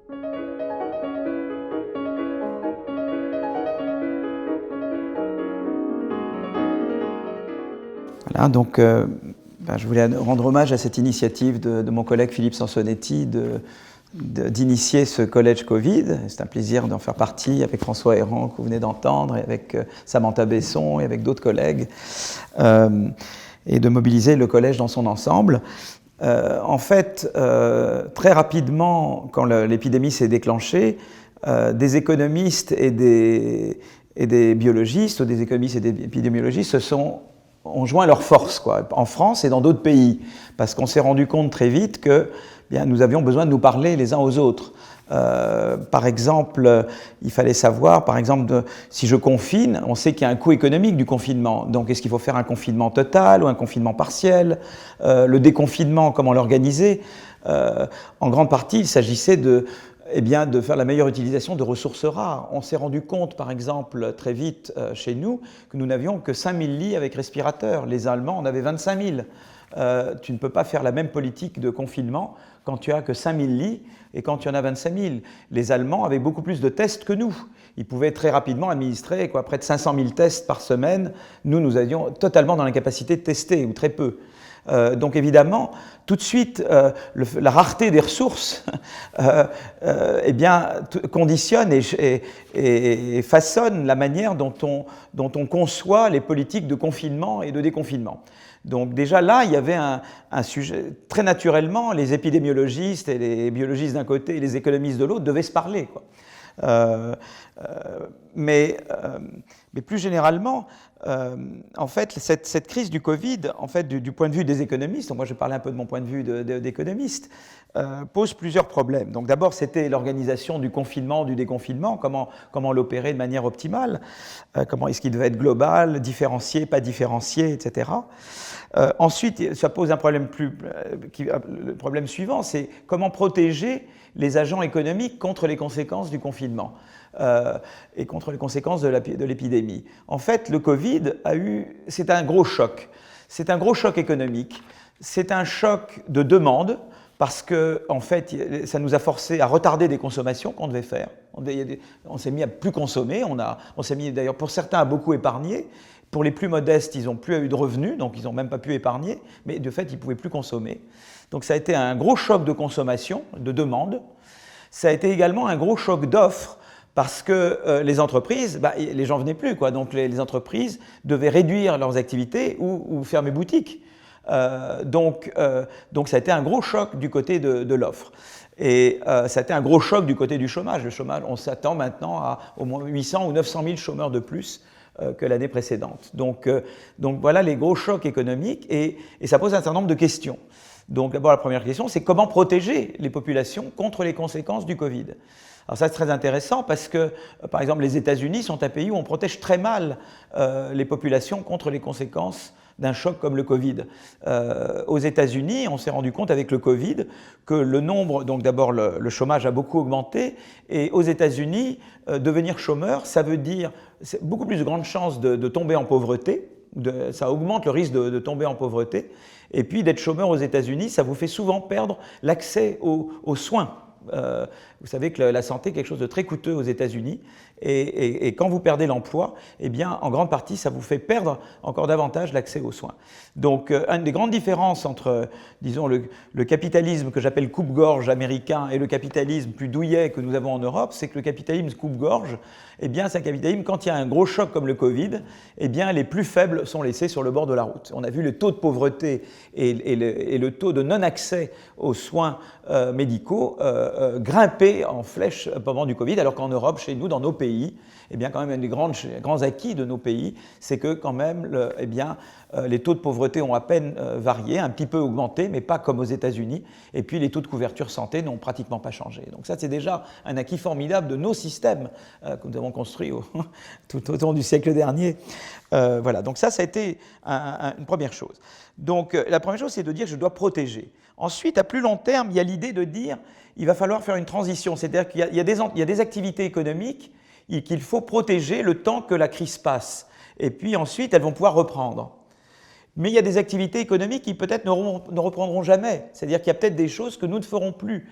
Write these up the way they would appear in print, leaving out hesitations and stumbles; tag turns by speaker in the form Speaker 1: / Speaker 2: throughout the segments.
Speaker 1: Voilà, donc je voulais rendre hommage à cette initiative de mon collègue Philippe Sansonetti d'initier ce collège Covid. C'est un plaisir d'en faire partie avec François Héran que vous venez d'entendre, et avec Samantha Besson et avec d'autres collègues, et de mobiliser le collège dans son ensemble. En fait, très rapidement, quand l'épidémie s'est déclenchée, des économistes et des biologistes, ou des économistes et des épidémiologistes ont joint leurs forces, quoi, en France et dans d'autres pays, parce qu'on s'est rendu compte très vite que nous avions besoin de nous parler les uns aux autres. Par exemple, il fallait savoir, par exemple, si je confine, on sait qu'il y a un coût économique du confinement. Donc, est-ce qu'il faut faire un confinement total ou un confinement partiel? Le déconfinement, comment l'organiser? En grande partie, il s'agissait de faire la meilleure utilisation de ressources rares. On s'est rendu compte, par exemple, très vite chez nous, que nous n'avions que 5 000 lits avec respirateurs. Les Allemands en avaient 25 000. Tu ne peux pas faire la même politique de confinement quand tu as que 5 000 lits et quand tu en as 25 000. Les Allemands avaient beaucoup plus de tests que nous. Ils pouvaient très rapidement administrer près de 500 000 tests par semaine. Nous avions totalement dans l'incapacité de tester, ou très peu. Donc évidemment, tout de suite, la rareté des ressources conditionne et façonne la manière dont on conçoit les politiques de confinement et de déconfinement. Donc déjà là, il y avait un sujet, très naturellement, les épidémiologistes et les biologistes d'un côté et les économistes de l'autre devaient se parler, quoi. Mais plus généralement, en fait, cette crise du Covid, en fait, du point de vue des économistes, moi je vais parler un peu de mon point de vue d'économiste, pose plusieurs problèmes. Donc d'abord, c'était l'organisation du confinement, du déconfinement, comment l'opérer de manière optimale, comment est-ce qu'il devait être global, différencié, pas différencié, etc. Ensuite, ça pose un problème le problème suivant, c'est comment protéger les agents économiques contre les conséquences du confinement et contre les conséquences de l'épidémie. En fait, le Covid c'est un gros choc. C'est un gros choc économique. C'est un choc de demande parce que, en fait, ça nous a forcé à retarder des consommations qu'on devait faire. On s'est mis à plus consommer. On s'est mis, d'ailleurs, pour certains, à beaucoup épargner. Pour les plus modestes, ils n'ont plus eu de revenus, donc ils n'ont même pas pu épargner, mais de fait, ils ne pouvaient plus consommer. Donc ça a été un gros choc de consommation, de demande. Ça a été également un gros choc d'offres, parce que les entreprises, les gens ne venaient plus, quoi. Donc les entreprises devaient réduire leurs activités ou fermer boutique. Donc ça a été un gros choc du côté de l'offre. Et ça a été un gros choc du côté du chômage. Le chômage, on s'attend maintenant à au moins 800 ou 900 000 chômeurs de plus que l'année précédente. Donc voilà les gros chocs économiques et ça pose un certain nombre de questions. Donc d'abord la première question, c'est comment protéger les populations contre les conséquences du Covid. Alors ça c'est très intéressant parce que par exemple les États-Unis sont un pays où on protège très mal les populations contre les conséquences d'un choc comme le Covid. Aux États-Unis, on s'est rendu compte avec le Covid que le nombre, donc d'abord le chômage a beaucoup augmenté, et aux États-Unis, devenir chômeur, ça veut dire beaucoup plus de grandes chances de tomber en pauvreté, ça augmente le risque de tomber en pauvreté, et puis d'être chômeur aux États-Unis, ça vous fait souvent perdre l'accès aux soins. Vous savez que la santé est quelque chose de très coûteux aux États-Unis et quand vous perdez l'emploi, eh bien, en grande partie, ça vous fait perdre encore davantage l'accès aux soins. Donc, une des grandes différences entre, disons, le capitalisme que j'appelle coupe-gorge américain et le capitalisme plus douillet que nous avons en Europe, c'est que le capitalisme coupe-gorge, eh bien, c'est un capitalisme, quand il y a un gros choc comme le Covid, eh bien, les plus faibles sont laissés sur le bord de la route. On a vu le taux de pauvreté et le taux de non-accès aux soins médicaux grimper en flèche pendant du Covid, alors qu'en Europe, chez nous, dans nos pays, eh bien, quand même, un des grands acquis de nos pays, c'est que quand même, les taux de pauvreté ont à peine varié, un petit peu augmenté, mais pas comme aux États-Unis. Et puis, les taux de couverture santé n'ont pratiquement pas changé. Donc ça, c'est déjà un acquis formidable de nos systèmes que nous avons construits tout au long du siècle dernier. Voilà, donc ça a été une première chose. Donc, la première chose, c'est de dire je dois protéger. Ensuite, à plus long terme, il y a l'idée de dire il va falloir faire une transition. C'est-à-dire qu'il y a des activités économiques qu'il faut protéger le temps que la crise passe. Et puis ensuite, elles vont pouvoir reprendre. Mais il y a des activités économiques qui peut-être ne reprendront jamais. C'est-à-dire qu'il y a peut-être des choses que nous ne ferons plus.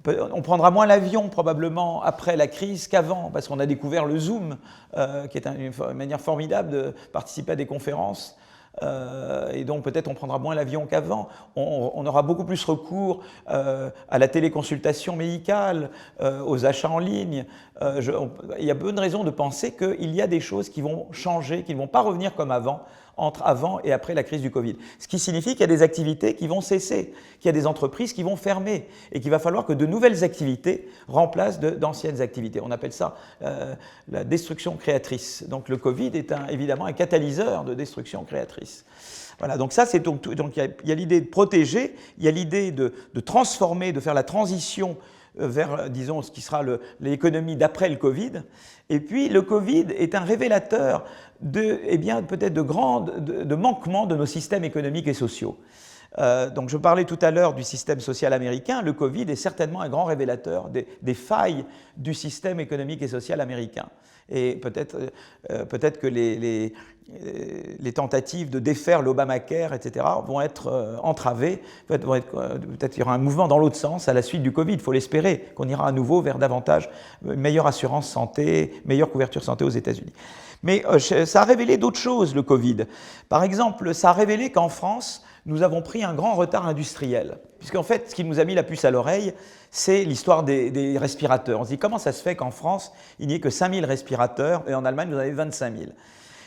Speaker 1: On prendra moins l'avion probablement après la crise qu'avant, parce qu'on a découvert le Zoom, qui est une manière formidable de participer à des conférences. Et donc peut-être on prendra moins l'avion qu'avant. On aura beaucoup plus recours à la téléconsultation médicale, aux achats en ligne. Il y a bonne raison de penser qu'il y a des choses qui vont changer, qui ne vont pas revenir comme avant, entre avant et après la crise du Covid. Ce qui signifie qu'il y a des activités qui vont cesser, qu'il y a des entreprises qui vont fermer et qu'il va falloir que de nouvelles activités remplacent d'anciennes activités. On appelle ça la destruction créatrice. Donc le Covid est évidemment un catalyseur de destruction créatrice. Voilà, donc ça, c'est donc il y a l'idée de protéger, il y a l'idée de transformer, de faire la transition vers, disons, ce qui sera l'économie d'après le Covid. Et puis, le Covid est un révélateur peut-être de manquements de nos systèmes économiques et sociaux. Donc, je parlais tout à l'heure du système social américain. Le Covid est certainement un grand révélateur des failles du système économique et social américain. Et peut-être que les tentatives de défaire l'Obamacare, etc., vont être entravées. Peut-être qu'il y aura un mouvement dans l'autre sens à la suite du Covid. Il faut l'espérer, qu'on ira à nouveau vers davantage meilleure assurance santé, meilleure couverture santé aux États-Unis. Mais ça a révélé d'autres choses, le Covid. Par exemple, ça a révélé qu'en France, nous avons pris un grand retard industriel. Puisqu'en fait, ce qui nous a mis la puce à l'oreille, c'est l'histoire des respirateurs. On se dit, comment ça se fait qu'en France, il n'y ait que 5 000 respirateurs et en Allemagne, vous en avez 25 000 ?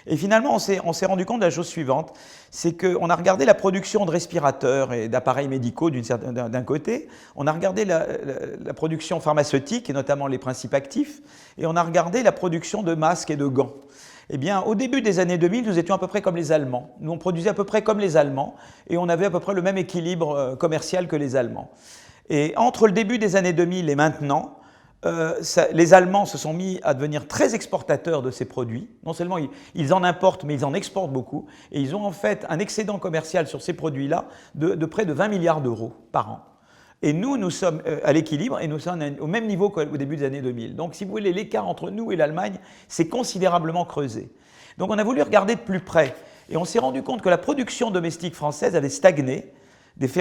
Speaker 1: Et finalement, on s'est rendu compte de la chose suivante, c'est qu'on a regardé la production de respirateurs et d'appareils médicaux d'un côté, on a regardé la production pharmaceutique, et notamment les principes actifs, et on a regardé la production de masques et de gants. Eh bien, au début des années 2000, nous étions à peu près comme les Allemands. Nous, on produisait à peu près comme les Allemands, et on avait à peu près le même équilibre commercial que les Allemands. Et entre le début des années 2000 et maintenant, les Allemands se sont mis à devenir très exportateurs de ces produits. Non seulement ils en importent, mais ils en exportent beaucoup. Et ils ont en fait un excédent commercial sur ces produits-là de près de 20 milliards d'euros par an. Et nous sommes à l'équilibre et nous sommes au même niveau qu'au début des années 2000. Donc, si vous voulez, l'écart entre nous et l'Allemagne s'est considérablement creusé. Donc, on a voulu regarder de plus près. Et on s'est rendu compte que la production domestique française avait stagné,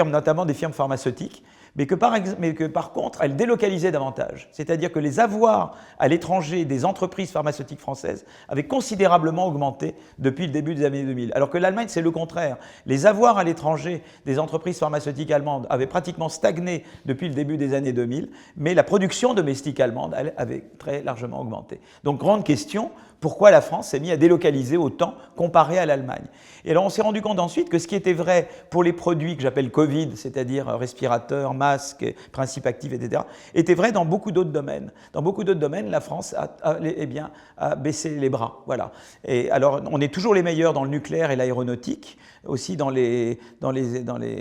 Speaker 1: notamment des firmes pharmaceutiques, mais que par contre, elle délocalisait davantage. C'est-à-dire que les avoirs à l'étranger des entreprises pharmaceutiques françaises avaient considérablement augmenté depuis le début des années 2000. Alors que l'Allemagne, c'est le contraire. Les avoirs à l'étranger des entreprises pharmaceutiques allemandes avaient pratiquement stagné depuis le début des années 2000, mais la production domestique allemande avait très largement augmenté. Donc, grande question, pourquoi la France s'est mise à délocaliser autant comparé à l'Allemagne? Et alors, on s'est rendu compte ensuite que ce qui était vrai pour les produits que j'appelle Covid, c'est-à-dire respirateurs, masques, principes actifs, etc., était vrai dans beaucoup d'autres domaines. Dans beaucoup d'autres domaines, la France a baissé les bras. Voilà. Et alors, on est toujours les meilleurs dans le nucléaire et l'aéronautique, aussi dans les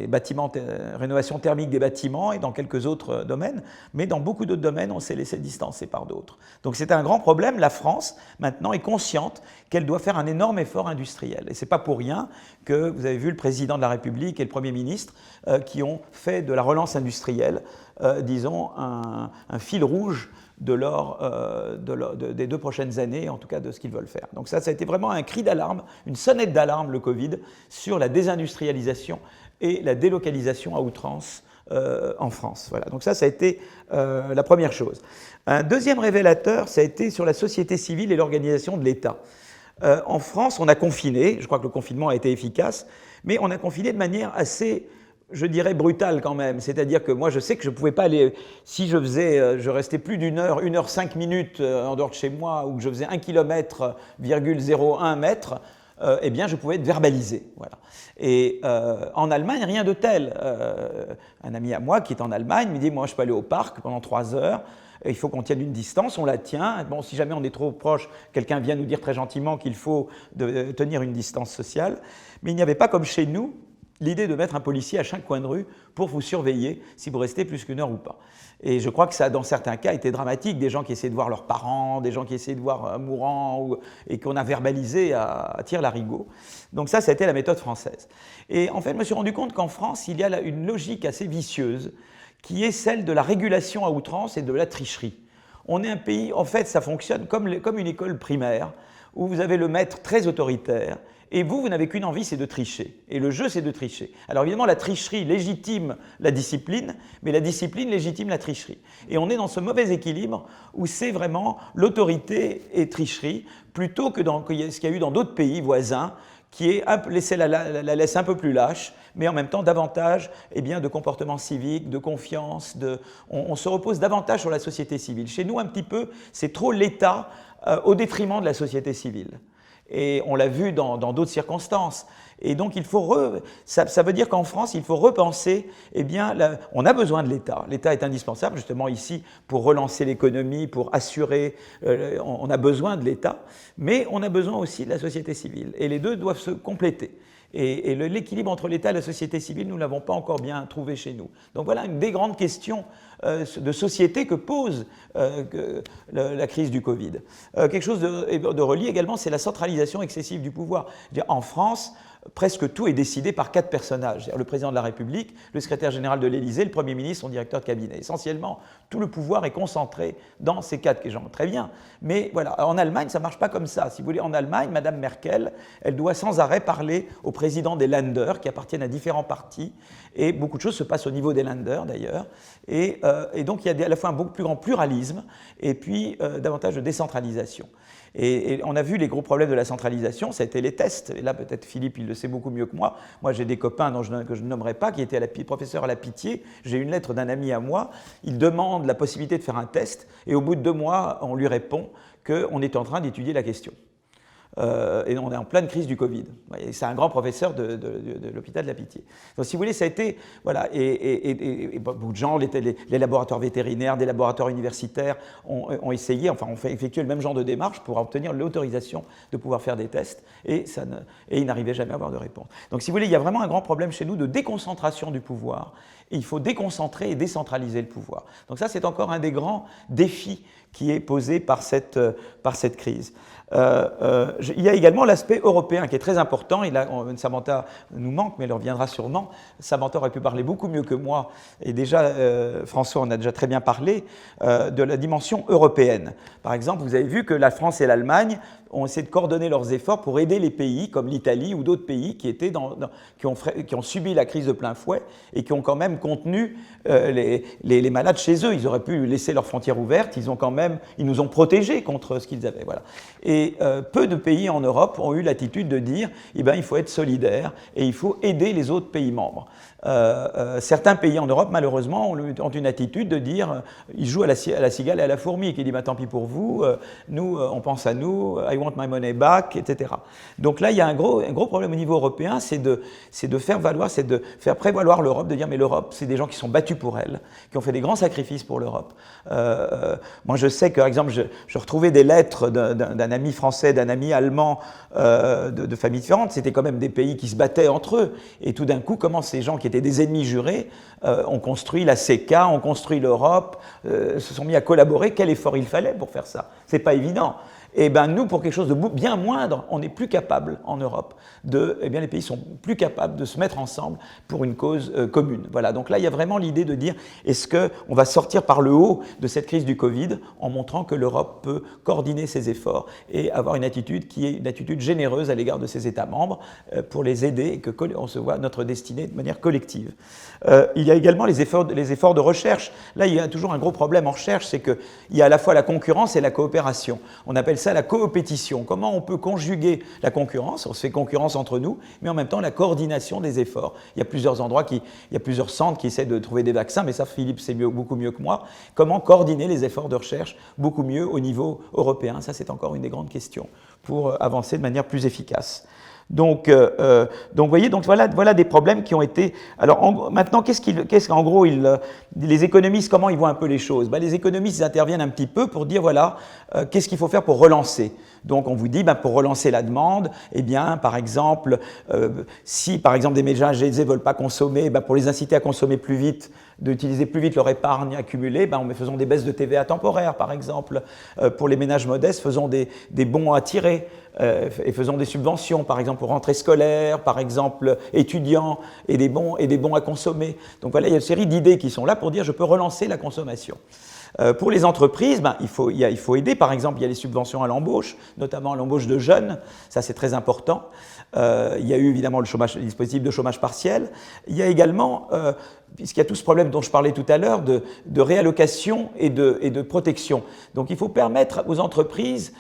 Speaker 1: bâtiments, rénovation thermique des bâtiments et dans quelques autres domaines, mais dans beaucoup d'autres domaines, on s'est laissé distancer par d'autres. Donc c'est un grand problème. La France, maintenant, est consciente qu'elle doit faire un énorme effort industriel. Et ce n'est pas pour rien que vous avez vu le président de la République et le Premier ministre qui ont fait de la relance industrielle, disons, un fil rouge des 2 prochaines années, en tout cas de ce qu'ils veulent faire. Donc ça a été vraiment un cri d'alarme, une sonnette d'alarme, le Covid, sur la désindustrialisation et la délocalisation à outrance en France. Voilà. Donc ça a été la première chose. Un deuxième révélateur, ça a été sur la société civile et l'organisation de l'État. En France, on a confiné, je crois que le confinement a été efficace, mais on a confiné de manière assez, je dirais, brutale quand même. C'est-à-dire que moi, je sais que je ne pouvais pas aller, si je restais plus d'1 heure, 1 heure 5 minutes en dehors de chez moi, ou que je faisais 1 km, 0,01 mètre, eh bien, je pouvais être verbalisé. Voilà. Et en Allemagne, rien de tel. Un ami à moi qui est en Allemagne me dit, moi, je peux aller au parc pendant 3 heures, il faut qu'on tienne une distance, on la tient. Bon, si jamais on est trop proche, quelqu'un vient nous dire très gentiment qu'il faut tenir une distance sociale. Mais il n'y avait pas, comme chez nous, l'idée de mettre un policier à chaque coin de rue pour vous surveiller si vous restez plus qu'1 heure ou pas. Et je crois que ça, dans certains cas, été dramatique. Des gens qui essaient de voir leurs parents, des gens qui essaient de voir un mourant, et qu'on a verbalisé à tire-larigot. Donc ça a été la méthode française. Et en fait, je me suis rendu compte qu'en France, il y a une logique assez vicieuse qui est celle de la régulation à outrance et de la tricherie. On est un pays, en fait, ça fonctionne comme une école primaire, où vous avez le maître très autoritaire Et vous n'avez qu'une envie, c'est de tricher. Et le jeu, c'est de tricher. Alors évidemment, la tricherie légitime la discipline, mais la discipline légitime la tricherie. Et on est dans ce mauvais équilibre où c'est vraiment l'autorité et tricherie, plutôt que ce qu'il y a eu dans d'autres pays voisins, qui est laisser la laisse un peu plus lâche, mais en même temps davantage de comportement civique, de confiance. On se repose davantage sur la société civile. Chez nous, un petit peu, c'est trop l'État au détriment de la société civile. Et on l'a vu dans d'autres circonstances. Et donc, ça veut dire qu'en France, il faut repenser, on a besoin de l'État. L'État est indispensable, justement, ici, pour relancer l'économie, pour assurer, on a besoin de l'État, mais on a besoin aussi de la société civile. Et les deux doivent se compléter. Et l'équilibre entre l'État et la société civile, nous ne l'avons pas encore bien trouvé chez nous. Donc voilà une des grandes questions de société que pose la crise du Covid. Quelque chose de relié également, c'est la centralisation excessive du pouvoir. En France, presque tout est décidé par 4 personnages. Le président de la République, le secrétaire général de l'Élysée, le Premier ministre, son directeur de cabinet. Essentiellement, tout le pouvoir est concentré dans ces 4 gens. Très bien. Mais voilà, en Allemagne, ça ne marche pas comme ça. Si vous voulez, en Allemagne, Mme Merkel, elle doit sans arrêt parler au président des Länder, qui appartiennent à différents partis. Et beaucoup de choses se passent au niveau des Länder, d'ailleurs. Et donc, il y a à la fois un beaucoup plus grand pluralisme et puis davantage de décentralisation. Et on a vu les gros problèmes de la centralisation, ça a été les tests. Et là, peut-être Philippe, il le sait beaucoup mieux que moi. Moi, j'ai des copains que je ne nommerai pas, qui étaient professeurs à la Pitié. J'ai une lettre d'un ami à moi. Il demande la possibilité de faire un test. Et au bout de 2 mois, on lui répond qu'on est en train d'étudier la question. Et on est en pleine crise du Covid. C'est un grand professeur de l'hôpital de la Pitié. Donc, si vous voulez, ça a été, voilà, et beaucoup de gens, les laboratoires vétérinaires, des laboratoires universitaires ont essayé, enfin, ont effectué le même genre de démarche pour obtenir l'autorisation de pouvoir faire des tests, et ils n'arrivaient jamais à avoir de réponse. Donc, si vous voulez, il y a vraiment un grand problème chez nous de déconcentration du pouvoir, et il faut déconcentrer et décentraliser le pouvoir. Donc ça, c'est encore un des grands défis qui est posé par cette crise. Il y a également l'aspect européen qui est très important. Samantha nous manque, mais elle reviendra sûrement. Samantha aurait pu parler beaucoup mieux que moi. Et déjà, François en a déjà très bien parlé de la dimension européenne. Par exemple, vous avez vu que la France et l'Allemagne ont essayé de coordonner leurs efforts pour aider les pays comme l'Italie ou d'autres pays qui ont subi la crise de plein fouet et qui ont quand même contenu les malades chez eux. Ils auraient pu laisser leurs frontières ouvertes, ils nous ont protégés contre ce qu'ils avaient. Voilà. Et peu de pays en Europe ont eu l'attitude de dire il faut être solidaire et il faut aider les autres pays membres. Certains pays en Europe, malheureusement, ont une attitude de dire ils jouent à la cigale et à la fourmi, qui dit tant pis pour vous, nous, on pense à nous, I want my money back, etc. Donc là, il y a un gros problème au niveau européen, c'est de faire prévaloir l'Europe, de dire mais l'Europe, c'est des gens qui sont battus pour elle, qui ont fait des grands sacrifices pour l'Europe. Moi, je sais que, par exemple, je retrouvais des lettres d'un ami français, d'un ami allemand, de familles différentes. C'était quand même des pays qui se battaient entre eux. Et tout d'un coup, comment ces gens qui étaient des ennemis jurés ont construit la CECA, ont construit l'Europe, se sont mis à collaborer. Quel effort il fallait pour faire ça? C'est pas évident. Et nous, pour quelque chose de bien moindre, on n'est plus capable en Europe les pays sont plus capables de se mettre ensemble pour une cause commune. Voilà. Donc là, il y a vraiment l'idée de dire est-ce qu'on va sortir par le haut de cette crise du Covid en montrant que l'Europe peut coordonner ses efforts et avoir une attitude qui est une attitude généreuse à l'égard de ses États membres pour les aider et qu'on se voit notre destinée de manière collective. Il y a également les efforts de recherche. Là, il y a toujours un gros problème en recherche, c'est qu'il y a à la fois la concurrence et la coopération. On appelle ça la coopétition. Comment on peut conjuguer la concurrence? On se fait concurrence entre nous, mais en même temps la coordination des efforts. Il y a plusieurs endroits, il y a plusieurs centres qui essaient de trouver des vaccins, mais ça, Philippe sait beaucoup mieux que moi. Comment coordonner les efforts de recherche beaucoup mieux au niveau européen? Ça, c'est encore une des grandes questions pour avancer de manière plus efficace. Donc, vous voyez, voilà des problèmes qui ont été. Alors, maintenant, qu'en gros, les économistes, comment ils voient un peu les choses? Les économistes, ils interviennent un petit peu pour dire, voilà, qu'est-ce qu'il faut faire pour relancer? Donc, on vous dit, pour relancer la demande, par exemple, si, par exemple, des ménages aisés ne veulent pas consommer, pour les inciter à consommer plus vite, d'utiliser plus vite leur épargne accumulée, faisons des baisses de TVA temporaires, par exemple. Pour les ménages modestes, faisons des bons à tirer et faisons des subventions, par exemple, pour rentrée scolaire, par exemple, étudiants, et des bons à consommer. Donc voilà, il y a une série d'idées qui sont là pour dire je peux relancer la consommation. Pour les entreprises, il faut aider. Par exemple, il y a les subventions à l'embauche, notamment à l'embauche de jeunes. Ça, c'est très important. Il y a eu évidemment le dispositif de chômage partiel. Il y a également, puisqu'il y a tout ce problème dont je parlais tout à l'heure, de réallocation et de protection. Donc il faut permettre aux entreprises,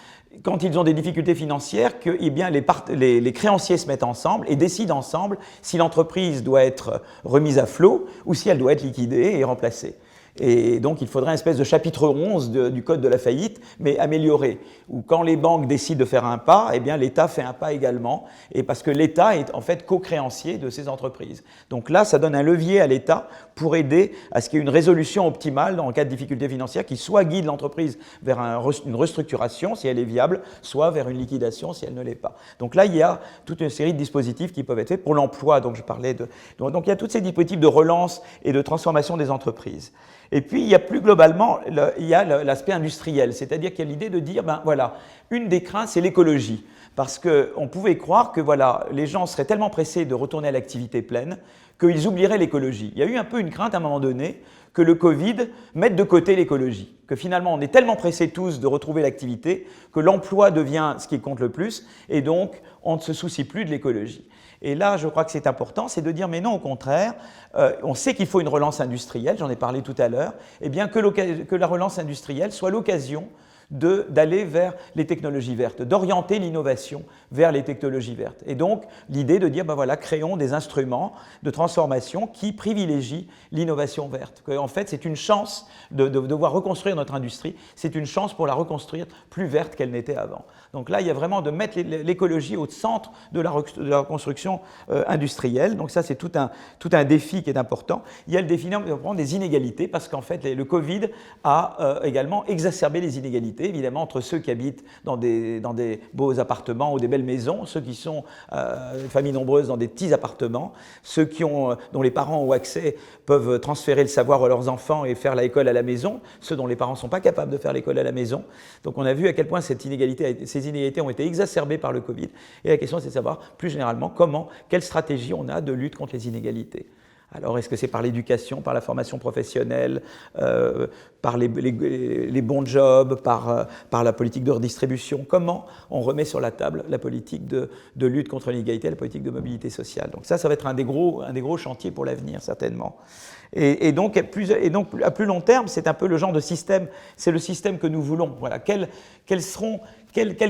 Speaker 1: quand ils ont des difficultés financières, que eh bien, les créanciers se mettent ensemble et décident ensemble si l'entreprise doit être remise à flot ou si elle doit être liquidée et remplacée. Et donc, il faudrait une espèce de chapitre 11 du Code de la faillite, mais amélioré, où quand les banques décident de faire un pas, eh bien, l'État fait un pas également, et parce que l'État est en fait co-créancier de ces entreprises. Donc là, ça donne un levier à l'État pour aider à ce qu'il y ait une résolution optimale en cas de difficulté financière qui soit guide l'entreprise vers une restructuration, si elle est viable, soit vers une liquidation, si elle ne l'est pas. Donc là, il y a toute une série de dispositifs qui peuvent être faits pour l'emploi, donc je parlais de... Donc il y a tous ces dispositifs de relance et de transformation des entreprises. Et puis, il y a plus globalement, il y a l'aspect industriel, c'est-à-dire qu'il y a l'idée de dire, voilà, une des craintes, c'est l'écologie. Parce qu'on pouvait croire que voilà, les gens seraient tellement pressés de retourner à l'activité pleine qu'ils oublieraient l'écologie. Il y a eu un peu une crainte à un moment donné que le Covid mette de côté l'écologie, que finalement on est tellement pressés tous de retrouver l'activité que l'emploi devient ce qui compte le plus et donc on ne se soucie plus de l'écologie. Et là, je crois que c'est important, c'est de dire, mais non, au contraire, on sait qu'il faut une relance industrielle, j'en ai parlé tout à l'heure, et bien que la relance industrielle soit l'occasion d'aller vers les technologies vertes, d'orienter l'innovation vers les technologies vertes. Et donc, l'idée de dire, voilà, créons des instruments de transformation qui privilégient l'innovation verte. En fait, c'est une chance de devoir reconstruire notre industrie, c'est une chance pour la reconstruire plus verte qu'elle n'était avant. Donc là, il y a vraiment de mettre l'écologie au centre de la reconstruction industrielle. Donc ça, c'est tout un défi qui est important. Il y a le défi des inégalités, parce qu'en fait, le Covid a également exacerbé les inégalités, évidemment, entre ceux qui habitent dans des beaux appartements ou des belles maisons, ceux qui sont familles nombreuses dans des petits appartements, ceux dont les parents ont accès peuvent transférer le savoir à leurs enfants et faire l'école à la maison, ceux dont les parents ne sont pas capables de faire l'école à la maison. Donc on a vu à quel point ces inégalités ont été exacerbées par le Covid. Et la question, c'est de savoir plus généralement quelle stratégie on a de lutte contre les inégalités. Alors, est-ce que c'est par l'éducation, par la formation professionnelle, par les bons jobs, par la politique de redistribution? Comment on remet sur la table la politique de lutte contre l'inégalité, la politique de mobilité sociale? Donc ça va être un des gros chantiers pour l'avenir, certainement. Et donc, à plus long terme, c'est un peu le genre de système, c'est le système que nous voulons. Voilà, quel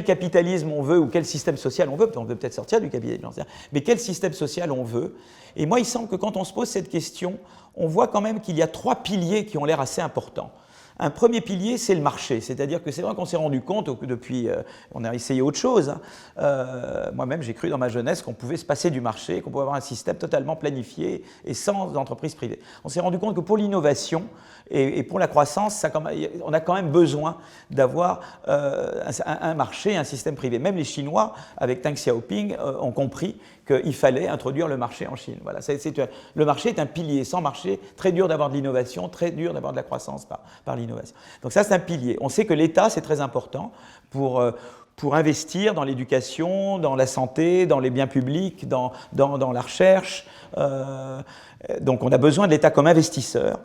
Speaker 1: capitalisme on veut ou quel système social on veut peut-être sortir du capitalisme, mais quel système social on veut. Et moi, il semble que quand on se pose cette question, on voit quand même qu'il y a 3 piliers qui ont l'air assez importants. Un premier pilier, c'est le marché, c'est-à-dire que c'est vrai qu'on s'est rendu compte que depuis, on a essayé autre chose. Moi-même, j'ai cru dans ma jeunesse qu'on pouvait se passer du marché, qu'on pouvait avoir un système totalement planifié et sans entreprise privée. On s'est rendu compte que pour l'innovation et pour la croissance, on a quand même besoin d'avoir un marché, un système privé. Même les Chinois, avec Deng Xiaoping, ont compris qu'il fallait introduire le marché en Chine. Voilà, le marché est un pilier. Sans marché, très dur d'avoir de l'innovation, très dur d'avoir de la croissance par l'innovation. Donc ça, c'est un pilier. On sait que l'État, c'est très important pour investir dans l'éducation, dans la santé, dans les biens publics, dans la recherche. Donc on a besoin de l'État comme investisseur.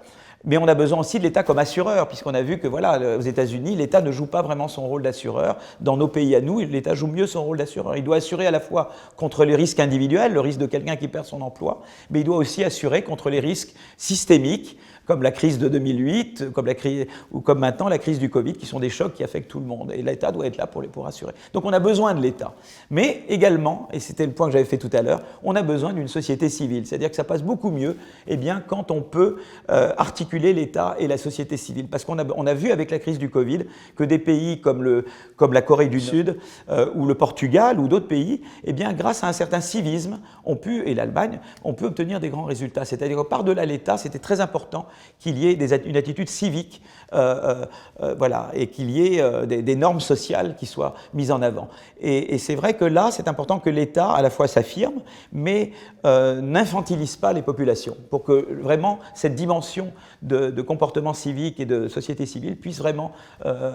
Speaker 1: Mais on a besoin aussi de l'État comme assureur, puisqu'on a vu que voilà, aux États-Unis, l'État ne joue pas vraiment son rôle d'assureur. Dans nos pays à nous, l'État joue mieux son rôle d'assureur. Il doit assurer à la fois contre les risques individuels, le risque de quelqu'un qui perd son emploi, mais il doit aussi assurer contre les risques systémiques, comme la crise de 2008, ou comme maintenant la crise du Covid, qui sont des chocs qui affectent tout le monde. Et l'État doit être là pour assurer. Donc on a besoin de l'État. Mais également, et c'était le point que j'avais fait tout à l'heure, on a besoin d'une société civile. C'est-à-dire que ça passe beaucoup mieux quand on peut articuler l'État et la société civile. Parce qu'on a vu avec la crise du Covid que des pays comme la Corée du Sud ou le Portugal ou d'autres pays, grâce à un certain civisme, et l'Allemagne, on peut obtenir des grands résultats. C'est-à-dire que par-delà l'État, c'était très important qu'il y ait une attitude civique, et qu'il y ait des normes sociales qui soient mises en avant. Et c'est vrai que là, c'est important que l'État, à la fois s'affirme, mais n'infantilise pas les populations, pour que vraiment cette dimension de comportement civique et de société civile puisse vraiment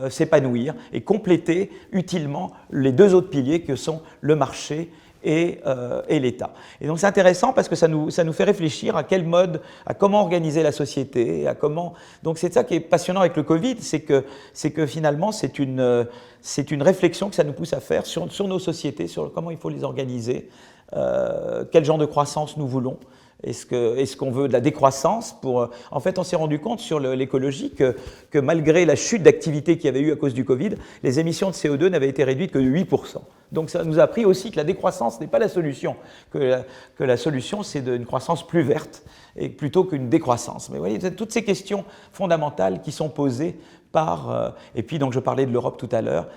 Speaker 1: s'épanouir et compléter utilement les 2 autres piliers que sont le marché et l'État. Et donc c'est intéressant parce que ça nous fait réfléchir à quel mode, à comment organiser la société, à comment... Donc c'est ça qui est passionnant avec le Covid, c'est que finalement c'est une réflexion que ça nous pousse à faire sur nos sociétés, sur comment il faut les organiser, quel genre de croissance nous voulons. Est-ce qu'on veut de la décroissance En fait, on s'est rendu compte sur l'écologie que malgré la chute d'activité qu'il y avait eu à cause du Covid, les émissions de CO2 n'avaient été réduites que de 8%. Donc ça nous a appris aussi que la décroissance n'est pas la solution, que la solution c'est une croissance plus verte et plutôt qu'une décroissance. Mais vous voyez, toutes ces questions fondamentales qui sont posées par... et puis donc je parlais de l'Europe tout à l'heure,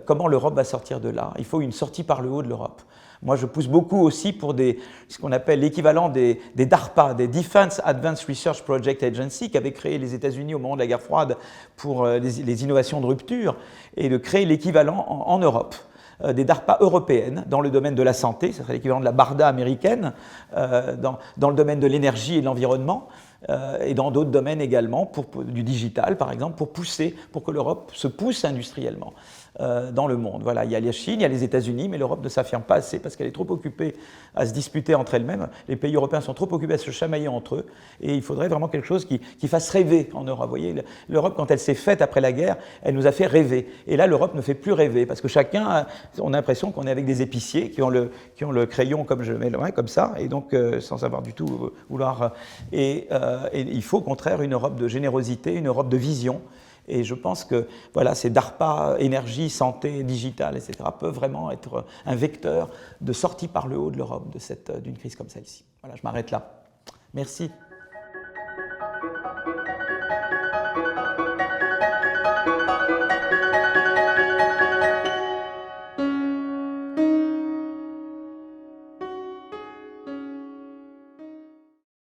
Speaker 1: comment l'Europe va sortir de là? Il faut une sortie par le haut de l'Europe. Moi, je pousse beaucoup aussi pour ce qu'on appelle l'équivalent des DARPA, des Defense Advanced Research Project Agency, qu'avaient créé les États-Unis au moment de la guerre froide pour les innovations de rupture, et de créer l'équivalent en Europe. Des DARPA européennes dans le domaine de la santé, ça serait l'équivalent de la BARDA américaine, dans le domaine de l'énergie et de l'environnement, et dans d'autres domaines également, du digital par exemple, pour que l'Europe se pousse industriellement dans le monde. Voilà, il y a la Chine, il y a les États-Unis, mais l'Europe ne s'affirme pas assez parce qu'elle est trop occupée à se disputer entre elles-mêmes. Les pays européens sont trop occupés à se chamailler entre eux, et il faudrait vraiment quelque chose qui fasse rêver en Europe. Vous voyez, l'Europe, quand elle s'est faite après la guerre, elle nous a fait rêver. Et là, l'Europe ne fait plus rêver parce que chacun, on a l'impression qu'on est avec des épiciers qui ont le crayon comme je mets le main, comme ça, et donc sans savoir du tout vouloir. Et il faut au contraire une Europe de générosité, une Europe de vision. Et je pense que voilà, ces DARPA, énergie, santé, digital, etc., peuvent vraiment être un vecteur de sortie par le haut de l'Europe d'une crise comme celle-ci. Voilà, je m'arrête là. Merci.